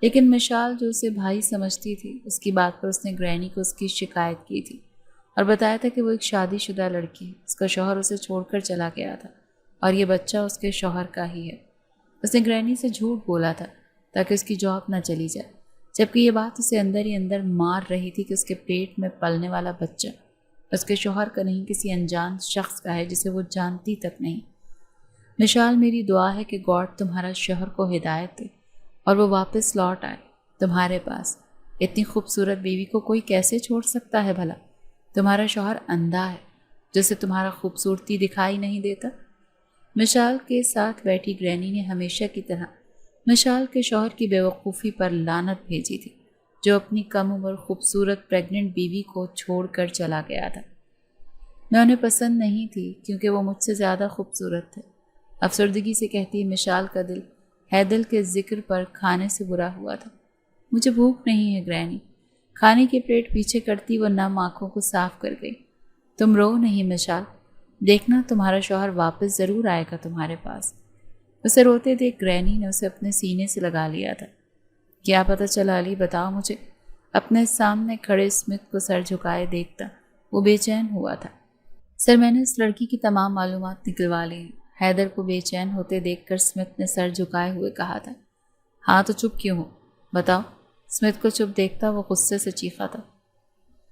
S1: لیکن مشال جو اسے بھائی سمجھتی تھی، اس کی بات پر اس نے گرینی کو اس کی شکایت کی تھی اور بتایا تھا کہ وہ ایک شادی شدہ لڑکی ہے، اس کا شوہر اسے چھوڑ کر چلا گیا تھا اور یہ بچہ اس کے شوہر کا ہی ہے۔ اس نے گرینی سے جھوٹ بولا تھا تاکہ اس کی جاب نہ چلی جائے، جبکہ یہ بات اسے اندر ہی اندر مار رہی تھی کہ اس کے پیٹ میں پلنے والا بچہ اس کے شوہر کا نہیں، کسی انجان شخص کا ہے جسے وہ جانتی تک نہیں۔ مشال، میری دعا ہے کہ گاڈ تمہارا شوہر کو ہدایت دے اور وہ واپس لوٹ آئے تمہارے پاس۔ اتنی خوبصورت بیوی کو کوئی کیسے چھوڑ سکتا ہے بھلا؟ تمہارا شوہر اندھا ہے، جسے تمہارا خوبصورتی دکھائی نہیں دیتا۔ مشال کے ساتھ بیٹھی گرینی نے ہمیشہ کی طرح مشال کے شوہر کی بے وقوفی پر لعنت بھیجی تھی، جو اپنی کم عمر خوبصورت پریگننٹ بیوی کو چھوڑ کر چلا گیا تھا۔ میں انہیں پسند نہیں تھی کیونکہ وہ مجھ سے زیادہ خوبصورت تھے، افسردگی سے کہتی مشال کا دل حیدر کے ذکر پر کھانے سے برا ہوا تھا۔ مجھے بھوک نہیں ہے گرینی۔ کھانے کی پلیٹ پیچھے کرتی وہ نم آنکھوں کو صاف کر گئی۔ تم رو نہیں مشال، دیکھنا تمہارا شوہر واپس ضرور آئے گا تمہارے پاس۔ اسے روتے دیکھ گرینی نے اسے اپنے سینے سے لگا لیا تھا۔ کیا پتہ چلا علی، بتاؤ مجھے۔ اپنے سامنے کھڑے اسمتھ کو سر جھکائے دیکھتا وہ بے چین ہوا تھا۔ سر، میں نے اس لڑکی کی تمام معلومات نکلوا لی ہیں۔ حیدر کو بے چین ہوتے دیکھ کر اسمتھ نے سر جھکائے ہوئے کہا تھا۔ ہاں تو چپ کیوں ہو؟ بتاؤ۔ اسمتھ کو چپ دیکھتا وہ غصے سے چیخا تھا۔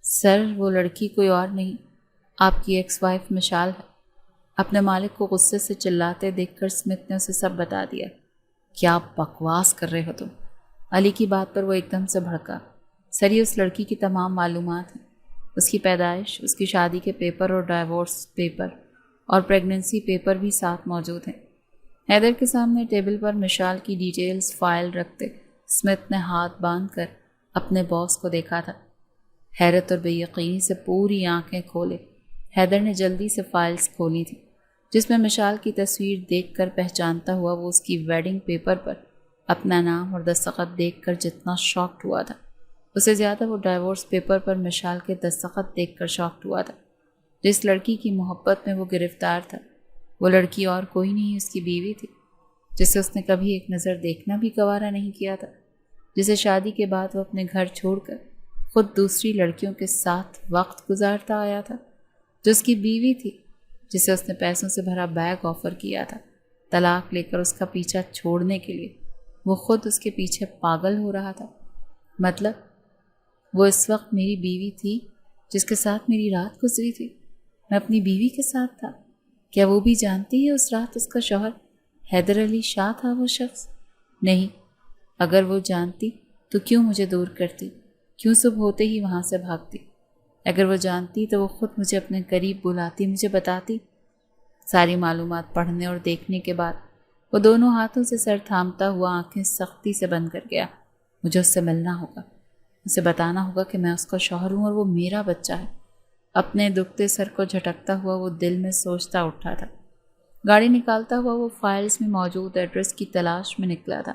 S1: سر، وہ لڑکی کوئی اور نہیں، آپ کی ایکس وائف مشال ہے۔ اپنے مالک کو غصے سے چلاتے دیکھ کر اسمتھ نے اسے سب بتا دیا۔ کیا بکواس کر رہے ہو تم؟ علی کی بات پر وہ ایک دم سے بھڑکا۔ سر، یہ اس لڑکی کی تمام معلومات ہیں، اس کی پیدائش، اس کی شادی کے پیپر اور ڈائیورس پیپر اور پریگننسی پیپر بھی ساتھ موجود ہیں۔ حیدر کے سامنے ٹیبل پر مشال کی ڈیٹیلز فائل رکھتے اسمتھ نے ہاتھ باندھ کر اپنے باس کو دیکھا تھا۔ حیرت اور بے یقینی سے پوری آنکھیں کھولے حیدر نے جلدی سے فائلز کھولی تھی، جس میں مشال کی تصویر دیکھ کر پہچانتا ہوا وہ اس کی ویڈنگ پیپر پر اپنا نام اور دستخط دیکھ کر جتنا شاکڈ ہوا تھا، اس سے زیادہ وہ ڈائیورس پیپر پر مشال کے دستخط دیکھ کر شاکڈ ہوا تھا۔ جس لڑکی کی محبت میں وہ گرفتار تھا، وہ لڑکی اور کوئی نہیں، اس کی بیوی تھی، جسے اس نے کبھی ایک نظر دیکھنا بھی گوارا نہیں کیا تھا، جسے شادی کے بعد وہ اپنے گھر چھوڑ کر خود دوسری لڑکیوں کے ساتھ وقت گزارتا آیا تھا، جو اس کی بیوی تھی، جسے اس نے پیسوں سے بھرا بیگ آفر کیا تھا طلاق لے کر اس کا پیچھا چھوڑنے کے لیے۔ وہ خود اس کے پیچھے پاگل ہو رہا تھا۔ مطلب وہ اس وقت میری بیوی تھی جس کے ساتھ میری رات گزری تھی۔ میں اپنی بیوی کے ساتھ تھا۔ کیا وہ بھی جانتی ہے اس رات اس کا شوہر حیدر علی شاہ تھا وہ شخص؟ نہیں۔ اگر وہ جانتی تو کیوں مجھے دور کرتی؟ کیوں صبح ہوتے ہی وہاں سے بھاگتی؟ اگر وہ جانتی تو وہ خود مجھے اپنے قریب بلاتی، مجھے بتاتی۔ ساری معلومات پڑھنے اور دیکھنے کے بعد وہ دونوں ہاتھوں سے سر تھامتا ہوا آنکھیں سختی سے بند کر گیا۔ مجھے اس سے ملنا ہوگا، اسے بتانا ہوگا کہ میں اس کا شوہر ہوں اور وہ میرا بچہ ہے۔ اپنے دکھتے سر کو جھٹکتا ہوا وہ دل میں سوچتا اٹھا تھا۔ گاڑی نکالتا ہوا وہ فائلز میں موجود ایڈریس کی تلاش میں نکلا تھا۔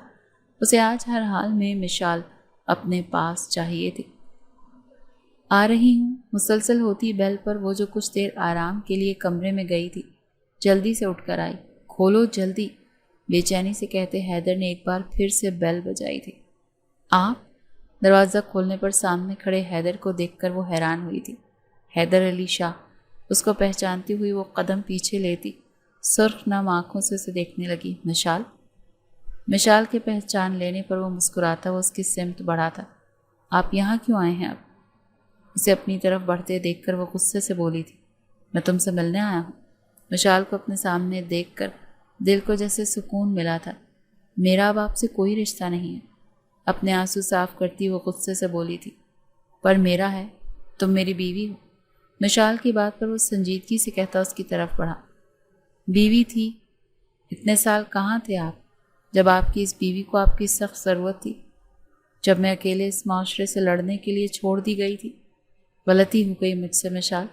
S1: اسے آج ہر حال میں مشال اپنے پاس چاہیے تھی۔ آ رہی ہوں، مسلسل ہوتی بیل پر وہ جو کچھ دیر آرام کے لیے کمرے میں گئی تھی جلدی سے اٹھ کر آئی۔ کھولو جلدی، بے چینی سے کہتے حیدر نے ایک بار پھر سے بیل بجائی تھی۔ آپ؟ دروازہ کھولنے پر سامنے کھڑے حیدر کو دیکھ کر وہ حیران ہوئی تھی۔ حیدر علی شاہ، اس کو پہچانتی ہوئی وہ قدم پیچھے لیتی سرخ نم آنکھوں سے اسے دیکھنے لگی۔ مشال؟ مشال کے پہچان لینے پر وہ مسکراتا وہ اس کی سمت بڑھا تھا۔ آپ یہاں کیوں آئے ہیں اب؟ اسے اپنی طرف بڑھتے دیکھ کر وہ غصے سے بولی تھی۔ میں تم سے ملنے آیا ہوں۔ مشال کو اپنے سامنے دیکھ کر دل کو جیسے سکون ملا تھا۔ میرا اب آپ سے کوئی رشتہ نہیں ہے، اپنے آنسو صاف کرتی وہ غصے سے بولی تھی۔ پر میرا ہے، تم میری بیوی ہو۔ مشال کی بات پر وہ سنجیدگی سے کہتا اس کی طرف بڑھا۔ بیوی تھی؟ اتنے سال کہاں تھے آپ جب آپ کی اس بیوی کو آپ کی سخت ضرورت تھی؟ جب میں اکیلے اس معاشرے سے لڑنے کے لیے چھوڑ دی گئی تھی؟ غلطی ہو گئی مجھ سے مشال،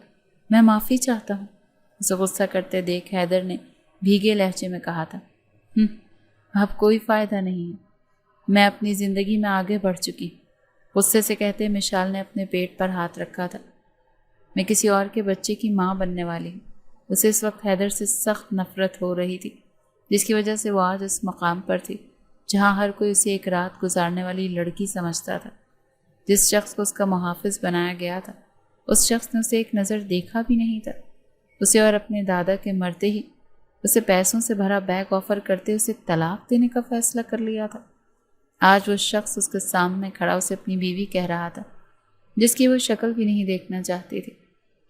S1: میں معافی چاہتا ہوں۔ اسے غصہ کرتے دیکھ حیدر نے بھیگے لہجے میں کہا تھا۔ اب کوئی فائدہ نہیں ہے، میں اپنی زندگی میں آگے بڑھ چکی۔ غصے سے کہتے مشال نے اپنے پیٹ پر ہاتھ رکھا تھا۔ میں کسی اور کے بچے کی ماں بننے والی ہوں، اسے اس وقت حیدر سے سخت نفرت ہو رہی تھی، جس کی وجہ سے وہ آج اس مقام پر تھی جہاں ہر کوئی اسے ایک رات گزارنے والی لڑکی سمجھتا تھا۔ جس شخص کو اس کا محافظ بنایا گیا تھا، اس شخص نے اسے ایک نظر دیکھا بھی نہیں تھا۔ اسے اور اپنے دادا کے مرتے ہی اسے پیسوں سے بھرا بیگ آفر کرتے اسے طلاق دینے کا فیصلہ کر لیا تھا۔ آج وہ شخص اس کے سامنے کھڑا اسے اپنی بیوی کہہ رہا تھا، جس کی وہ شکل بھی نہیں دیکھنا چاہتی تھی،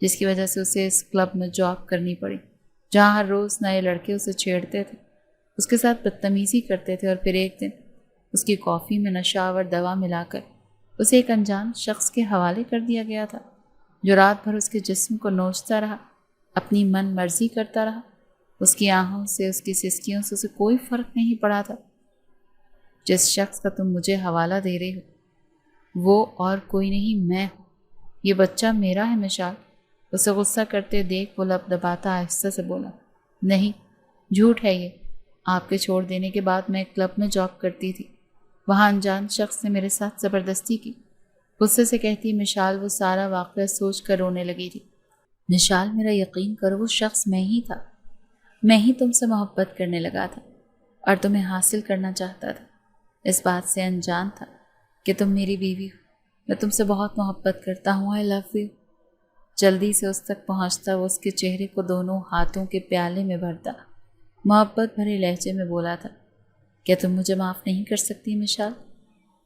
S1: جس کی وجہ سے اسے اس کلب میں جاب کرنی پڑی جہاں ہر روز نئے لڑکے اسے چھیڑتے تھے، اس کے ساتھ بدتمیزی کرتے تھے، اور پھر ایک دن اس کی کافی میں نشہ آور دوا ملا کر اسے ایک انجان شخص کے حوالے کر دیا گیا تھا، جو رات بھر اس کے جسم کو نوچتا رہا، اپنی من مرضی کرتا رہا۔ اس کی آنکھوں سے، اس کی سسکیوں سے اسے کوئی فرق نہیں پڑا تھا۔ جس شخص کا تم مجھے حوالہ دے رہے ہو وہ اور کوئی نہیں، میں ہوں۔ یہ بچہ میرا ہے مشال۔ اسے غصہ کرتے دیکھ وہ لب دباتا آہستہ سے بولا، نہیں، جھوٹ ہے یہ۔ آپ کے چھوڑ دینے کے بعد میں ایک کلب میں جاب کرتی تھی، وہاں انجان شخص نے میرے ساتھ زبردستی کی۔ غصے سے کہتی مشال وہ سارا واقعہ سوچ کر رونے لگی تھی۔ مشال، میرا یقین کرو، وہ شخص میں ہی تھا۔ میں ہی تم سے محبت کرنے لگا تھا اور تمہیں حاصل کرنا چاہتا تھا۔ اس بات سے انجان تھا کہ تم میری بیوی ہو۔ میں تم سے بہت محبت کرتا ہوں، آئی لو یو۔ جلدی سے اس تک پہنچتا وہ اس کے چہرے کو دونوں ہاتھوں کے پیالے میں بھرتا، محبت بھرے لہجے میں بولا تھا، کیا تم مجھے معاف نہیں کر سکتی مشال؟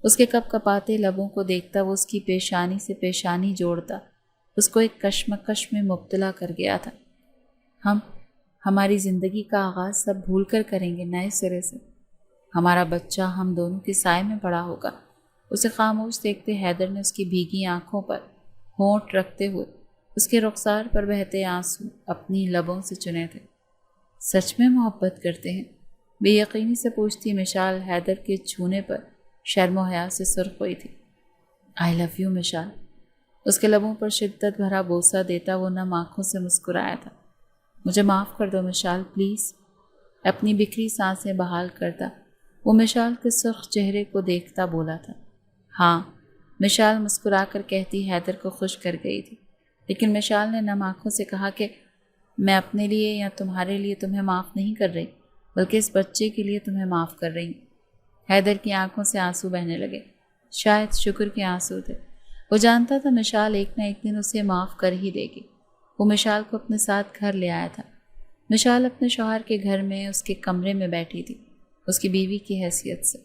S1: اس کے کپ کپاتے لبوں کو دیکھتا وہ اس کی پیشانی سے پیشانی جوڑتا، اس کو ایک کشمکش میں مبتلا کر گیا تھا۔ ہماری زندگی کا آغاز سب بھول کر کریں گے، نئے سرے سے۔ ہمارا بچہ ہم دونوں کے سائے میں بڑا ہوگا۔ اسے خاموش دیکھتے حیدر نے اس کی بھیگی آنکھوں پر ہونٹ رکھتے ہوئے اس کے رخسار پر بہتے آنسو اپنی لبوں سے چنے تھے۔ سچ میں محبت کرتے ہیں؟ بے یقینی سے پوچھتی مشال حیدر کے چھونے پر شرم و حیا سے سرخ ہوئی تھی۔ آئی لو یو مشال۔ اس کے لبوں پر شدت بھرا بوسہ دیتا وہ نم آنکھوں سے مسکرایا تھا۔ مجھے معاف کر دو مشال، پلیز۔ اپنی بکھری سانسیں بحال کرتا وہ مشال کے سرخ چہرے کو دیکھتا بولا تھا۔ ہاں، مشال مسکرا کر کہتی حیدر کو خوش کر گئی تھی، لیکن مشال نے نم آنکھوں سے کہا کہ میں اپنے لیے یا تمہارے لیے تمہیں معاف نہیں کر رہی، بلکہ اس بچے کے لیے تمہیں معاف کر رہی ہوں۔ حیدر کی آنکھوں سے آنسو بہنے لگے، شاید شکر کے آنسو تھے۔ وہ جانتا تھا مشال ایک نہ ایک دن اسے معاف کر ہی دے گی۔ وہ مشال کو اپنے ساتھ گھر لے آیا تھا۔ مشال اپنے شوہر کے گھر میں اس کے کمرے میں بیٹھی تھی، اس کی بیوی کی حیثیت سے۔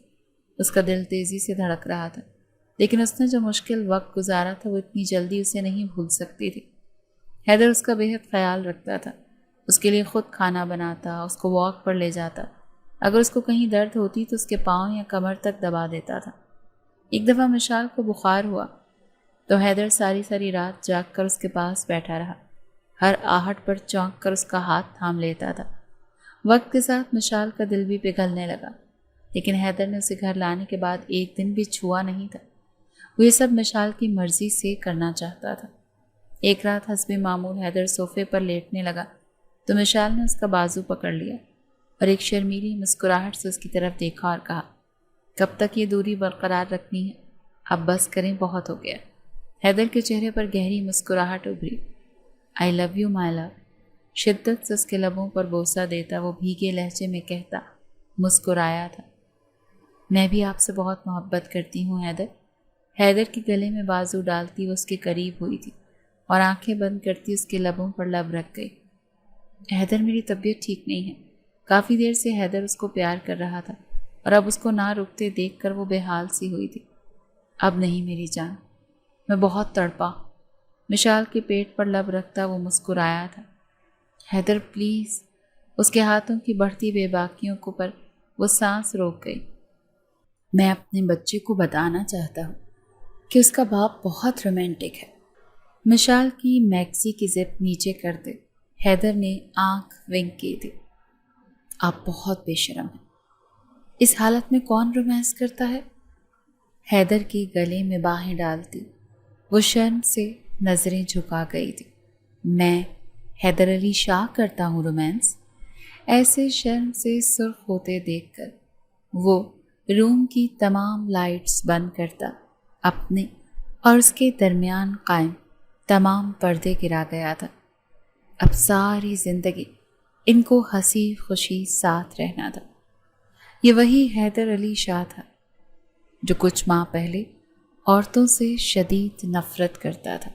S1: اس کا دل تیزی سے دھڑک رہا تھا، لیکن اس نے جو مشکل وقت گزارا تھا وہ اتنی جلدی اسے نہیں بھول سکتی تھی۔ حیدر اس کا بےحد خیال رکھتا تھا، اس کے لیے خود کھانا بناتا، اس کو واک پر لے جاتا، اگر اس کو کہیں درد ہوتی تو اس کے پاؤں یا کمر تک دبا دیتا تھا۔ ایک دفعہ مشال کو بخار ہوا تو حیدر ساری رات جاگ کر اس کے پاس بیٹھا رہا، ہر آہٹ پر چونک کر اس کا ہاتھ تھام لیتا تھا۔ وقت کے ساتھ مشال کا دل بھی پگھلنے لگا، لیکن حیدر نے اسے گھر لانے کے بعد ایک دن بھی چھوا نہیں تھا۔ وہ یہ سب مشال کی مرضی سے کرنا چاہتا تھا۔ ایک رات حسب معمول حیدر صوفے پر لیٹنے لگا تو مشال نے اس کا بازو پکڑ لیا اور ایک شرمیلی مسکراہٹ سے اس کی طرف دیکھا اور کہا، کب تک یہ دوری برقرار رکھنی ہے؟ اب بس کریں، بہت ہو گیا۔ حیدر کے چہرے پر گہری مسکراہٹ ابھری۔ آئی لو یو مائی لو۔ شدت سے اس کے لبوں پر بوسہ دیتا وہ بھیگے لہجے میں کہتا مسکرایا تھا، میں بھی آپ سے بہت محبت کرتی ہوں حیدر۔ حیدر کے گلے میں بازو ڈالتی وہ اس کے قریب ہوئی تھی اور آنکھیں بند کرتی اس کے لبوں پر لب رکھ گئی۔ حیدر، میری طبیعت ٹھیک نہیں ہے۔ کافی دیر سے حیدر اس کو پیار کر رہا تھا اور اب اس کو نہ رکتے دیکھ کر وہ بے حال سی ہوئی تھی۔ اب نہیں میری جان، میں بہت تڑپا۔ مشال کے پیٹ پر لب رکھتا وہ مسکرایا تھا۔ حیدر پلیز۔ اس کے ہاتھوں کی بڑھتی بے باکیوں کو پر وہ سانس روک گئی۔ میں اپنے بچے کو بتانا چاہتا ہوں کہ اس کا باپ بہت رومانٹک ہے۔ مشال کی میکسی کی زپ نیچے کر دے حیدر نے آنکھ ونک کی تھی۔ آپ بہت بے شرم ہیں، اس حالت میں کون رومانس کرتا ہے؟ حیدر کے گلے میں باہیں ڈالتی وہ شرم سے نظریں جھکا گئی تھی۔ میں حیدر علی شاہ کرتا ہوں رومانس؟ ایسے شرم سے سرخ ہوتے دیکھ کر وہ روم کی تمام لائٹس بند کرتا اپنے اور اس کے درمیان قائم تمام پردے گرا گیا تھا۔ اب ساری زندگی ان کو ہنسی خوشی ساتھ رہنا تھا۔ یہ وہی حیدر علی شاہ تھا جو کچھ ماہ پہلے عورتوں سے شدید نفرت کرتا تھا،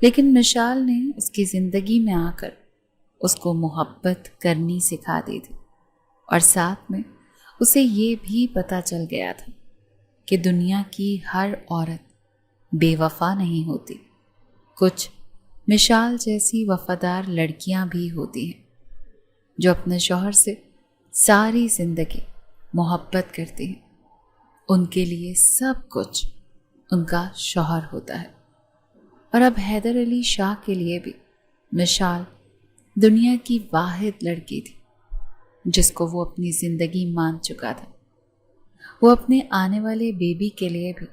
S1: لیکن مشال نے اس کی زندگی میں آ کر اس کو محبت کرنی سکھا دی تھی، اور ساتھ میں اسے یہ بھی پتہ چل گیا تھا کہ دنیا کی ہر عورت بے وفا نہیں ہوتی، کچھ مشال جیسی وفادار لڑکیاں بھی ہوتی ہیں جو اپنے شوہر سے ساری زندگی محبت کرتی ہیں، ان کے لیے سب کچھ ان کا شوہر ہوتا ہے۔ اور اب حیدر علی شاہ کے لیے بھی مشال دنیا کی واحد لڑکی تھی جس کو وہ اپنی زندگی مان چکا تھا۔ وہ اپنے آنے والے بیبی کے لیے بھی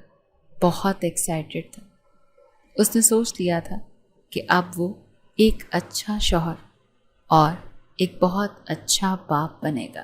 S1: بہت ایکسائٹڈ تھا۔ اس نے سوچ لیا تھا کہ اب وہ ایک اچھا شوہر اور ایک بہت اچھا باپ بنے گا۔